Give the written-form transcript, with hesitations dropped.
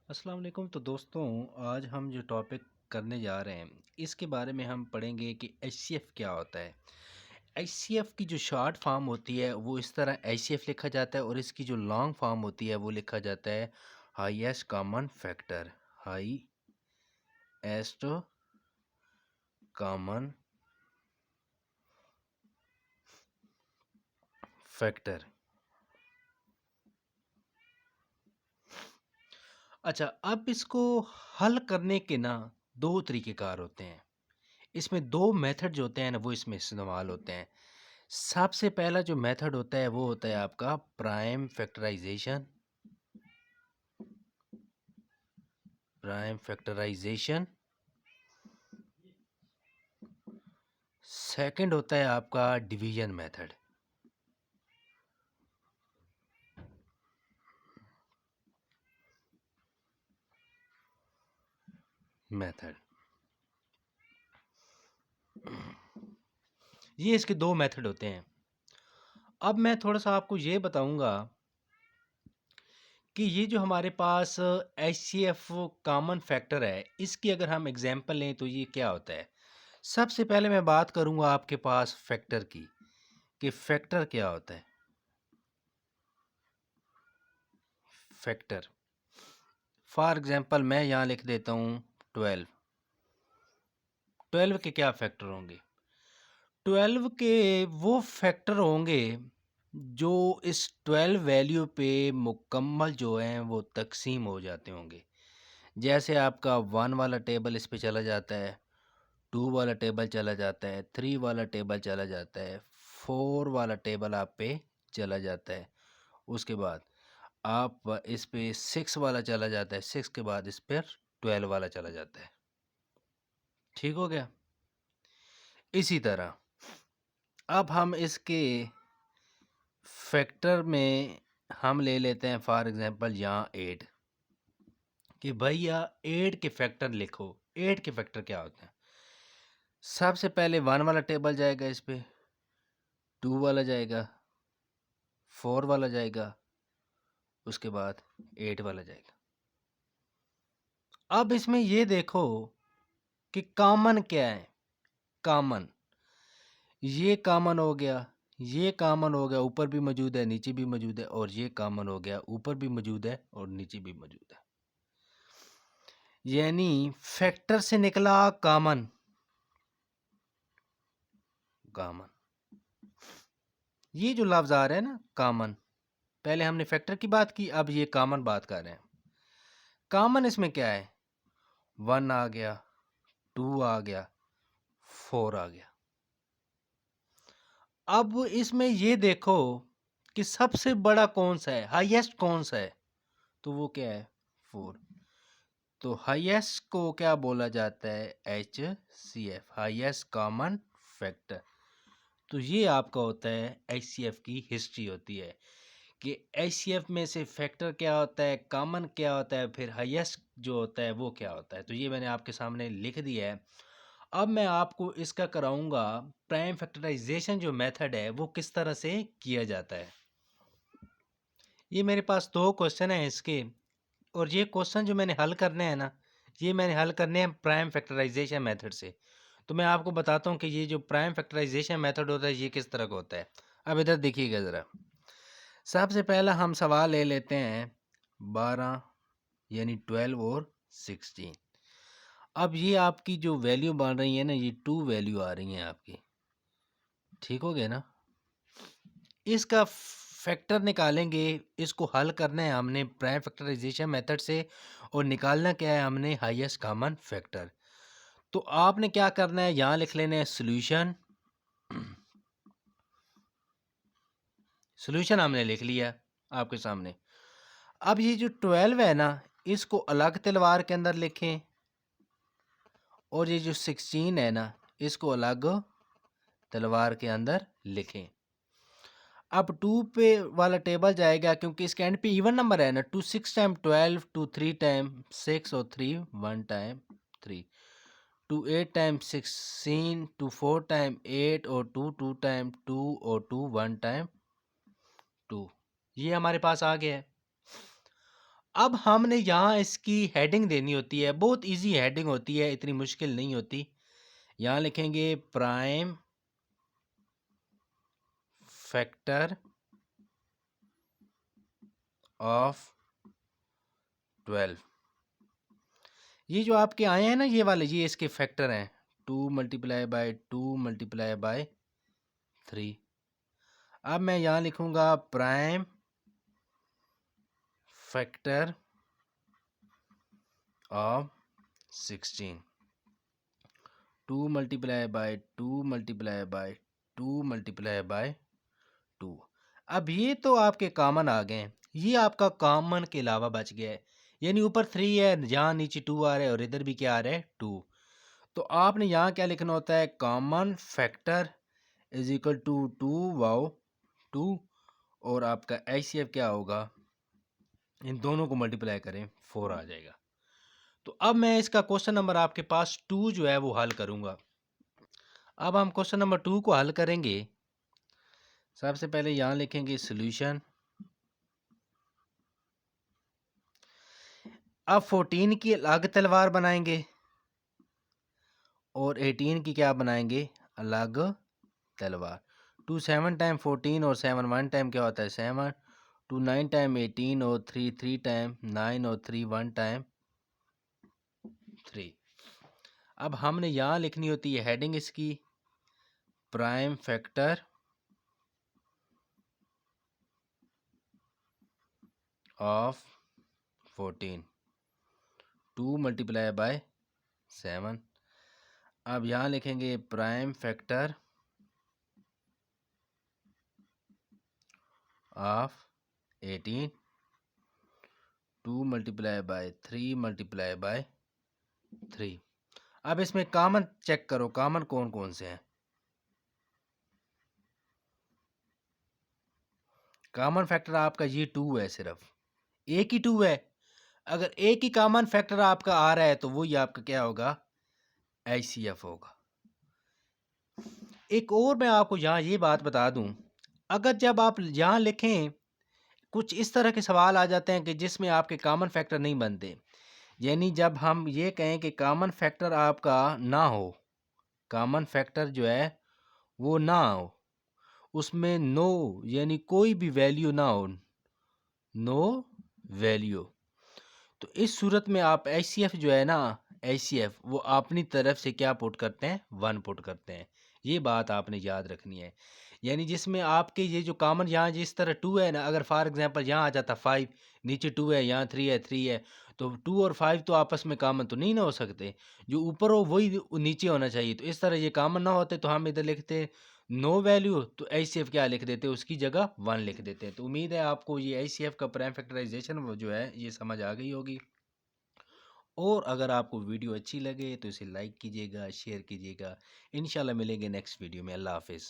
अस्सलाम वालेकुम। तो दोस्तों, आज हम जो टॉपिक करने जा रहे हैं इसके बारे में हम पढ़ेंगे कि एचसीएफ क्या होता है। एचसीएफ की जो शॉर्ट फॉर्म होती है वो इस तरह एचसीएफ लिखा जाता है और इसकी जो लॉन्ग फॉर्म होती है वो लिखा जाता है highest common factor. Highest common factor. अच्छा, अब इसको हल करने के ना दो तरीक़ेकार होते हैं। इसमें दो मेथड जो होते हैं ना वो इसमें इस्तेमाल होते हैं। सबसे पहला जो मेथड होता है वो होता है आपका prime factorisation. Prime factorisation. Second होता है आपका डिवीजन मेथड। मेथड ये इसके दो मेथड होते हैं। अब मैं थोड़ा सा आपको ये बताऊंगा कि ये जो हमारे पास एचसीएफ कॉमन फैक्टर है इसकी अगर हम एग्जांपल लें तो ये क्या होता है। सबसे पहले मैं बात करूंगा आपके पास फैक्टर की कि फैक्टर क्या होता है। फैक्टर फॉर एग्जांपल मैं यहाँ लिख देता हूँ 12। 12 के क्या फैक्टर होंगे। 12 के वो फैक्टर होंगे जो इस 12 वैल्यू पे मुकम्मल जो हैं वो तकसीम हो जाते होंगे। जैसे आपका 1 वाला टेबल इस पे चला जाता है, 2 वाला टेबल चला जाता है, 3 वाला टेबल चला जाता है, 4 वाला टेबल आप पे चला जाता है। उसके बाद आप इस पे 6 वाला चला जाता है, 6 के बाद इस पर 12 वाला चला जाता है। ठीक हो गया। इसी तरह अब हम इसके फैक्टर में हम ले लेते हैं फॉर एग्जांपल यहाँ 8 कि भैया 8 के फैक्टर लिखो। 8 के फैक्टर क्या होते हैं। सबसे पहले 1 वाला टेबल जाएगा, इस पे 2 वाला जाएगा, 4 वाला जाएगा, उसके बाद 8 वाला जाएगा। अब इसमें ये देखो कि कॉमन क्या है। कॉमन ये कॉमन हो गया, ये कॉमन हो गया, ऊपर भी मौजूद है नीचे भी मौजूद है, और ये कॉमन हो गया, ऊपर भी मौजूद है और नीचे भी मौजूद है। यानी फैक्टर से निकला कॉमन। कॉमन ये जो लफ्ज आ रहे हैं ना कॉमन, पहले हमने फैक्टर की बात की, अब ये कॉमन बात कर रहे हैं। कॉमन इसमें क्या है। 1 आ गया, 2 आ गया, 4 आ गया। अब इसमें ये देखो कि सबसे बड़ा कौन सा है, हाईएस्ट कौन सा है, तो वो क्या है 4। तो हाईएस्ट को क्या बोला जाता है, H C F, highest common factor. तो ये आपका होता है एच सी एफ की हिस्ट्री होती है कि एच सी एफ में से फैक्टर क्या होता है, कॉमन क्या होता है, फिर हाईएस्ट जो होता है वो क्या होता है। तो ये मैंने आपके सामने लिख दिया है। अब मैं आपको इसका कराऊंगा प्राइम फैक्टराइजेशन जो मेथड है वो किस तरह से किया जाता है। ये मेरे पास दो क्वेश्चन हैं इसके, और ये क्वेश्चन जो मैंने हल करने हैं ना, ये मैंने हल करने हैं प्राइम फैक्टराइजेशन मेथड से। तो मैं आपको बताता हूँ कि ये जो प्राइम फैक्टराइजेशन मेथड होता है ये किस तरह का होता है। अब इधर देखिएगा ज़रा। सबसे पहला हम सवाल ले लेते हैं 12 यानी 12 और 16। अब ये आपकी जो वैल्यू बन रही है ना, ये 2 वैल्यू आ रही हैं आपकी। ठीक हो गया ना। इसका फैक्टर निकालेंगे, इसको हल करना है हमने प्राइम फैक्टराइजेशन मेथड से, और निकालना क्या है हमने, हाईएस्ट कॉमन फैक्टर। तो आपने क्या करना है, यहाँ लिख लेना है सॉल्यूशन। सॉल्यूशन हमने लिख लिया आपके सामने। अब ये जो 12 है ना, इसको अलग तलवार के अंदर लिखें, और ये जो 16 है ना, इसको अलग तलवार के अंदर लिखें। अब 2 पे वाला टेबल जाएगा क्योंकि इसके एंड पे इवन नंबर है ना, 2 6 टाइम 12, 2 3 टाइम 6 और 3 1 टाइम 3, 2 8 टाइम 16, 2 4 टाइम 8 और 2 2 टाइम 2 और 2 1 टाइम 2। ये हमारे पास आ गया है। अब हमने यहाँ इसकी हेडिंग देनी होती है, बहुत इजी हेडिंग होती है, इतनी मुश्किल नहीं होती। यहाँ लिखेंगे प्राइम फैक्टर ऑफ 12। ये जो आपके आए हैं ना ये वाले, ये इसके फैक्टर हैं, 2 मल्टीप्लाई बाय 2 मल्टीप्लाई बाय 3। अब मैं यहाँ लिखूंगा prime factor of 16, 2 multiply by 2 multiply by 2 multiply by 2। अब ये तो आपके कॉमन आ गए हैं, ये आपका कॉमन के अलावा बच गया है, यानी ऊपर 3 है, जहाँ नीचे 2 आ रहा है और इधर भी क्या आ रहा है 2। तो आपने यहाँ क्या लिखना होता है, common factor is equal to 2 wow 2, और आपका HCF क्या होगा, इन दोनों को मल्टीप्लाई करें 4 आ जाएगा। तो अब मैं इसका क्वेश्चन नंबर आपके पास 2 जो है वो हल करूँगा। अब हम क्वेश्चन नंबर 2 को हल करेंगे। सबसे पहले यहाँ लिखेंगे सॉल्यूशन। अब 14 की अलग तलवार बनाएंगे और 18 की क्या बनाएंगे, अलग तलवार। 2 7 टाइम 14 और 7 1 टाइम क्या होता है 7, 2 9 टाइम 18 और 3 3 टाइम 9 और 3 1 टाइम 3। अब हमने यहाँ लिखनी होती है हेडिंग इसकी, prime factor of 14, 2 multiply by 7। अब यहाँ लिखेंगे prime factor of 18, 2 multiply by 3 multiply by 3। अब इसमें कॉमन चेक करो, कॉमन कौन कौन से हैं। कॉमन फैक्टर आपका ये 2 है, सिर्फ एक ही 2 है। अगर एक ही कॉमन फैक्टर आपका आ रहा है तो वो ही आपका क्या होगा, HCF होगा। एक और मैं आपको यहाँ ये बात बता दूं, अगर जब आप यहाँ लिखें, कुछ इस तरह के सवाल आ जाते हैं कि जिसमें आपके कॉमन फैक्टर नहीं बनते, यानी जब हम ये कहें कि कॉमन फैक्टर आपका ना हो, कॉमन फैक्टर जो है वो ना हो, उसमें नो यानी कोई भी वैल्यू ना हो, नो वैल्यू, तो इस सूरत में आप HCF जो है ना, HCF वो अपनी तरफ से क्या पुट करते हैं, 1 पुट करते हैं। ये बात आपने याद रखनी है। यानी जिसमें आपके ये जो कॉमन यहाँ जिस तरह 2 है ना, अगर फॉर एग्जांपल यहाँ आ जाता 5, नीचे 2 है, यहाँ 3 है, 3 है, तो 2 और 5 तो आपस में कॉमन तो नहीं ना हो सकते, जो ऊपर हो वही नीचे होना चाहिए। तो इस तरह ये कॉमन ना होते तो हम इधर लिखते नो वैल्यू, तो HCF क्या लिख देते, उसकी जगह 1 लिख देते हैं। तो उम्मीद है आपको ये HCF का प्राइम फैक्टराइजेशन जो है ये समझ आ गई होगी। और अगर आपको वीडियो अच्छी लगे तो इसे लाइक कीजिएगा, शेयर कीजिएगा। इंशाल्लाह मिलेंगे नेक्स्ट वीडियो में। अल्लाह हाफिज़।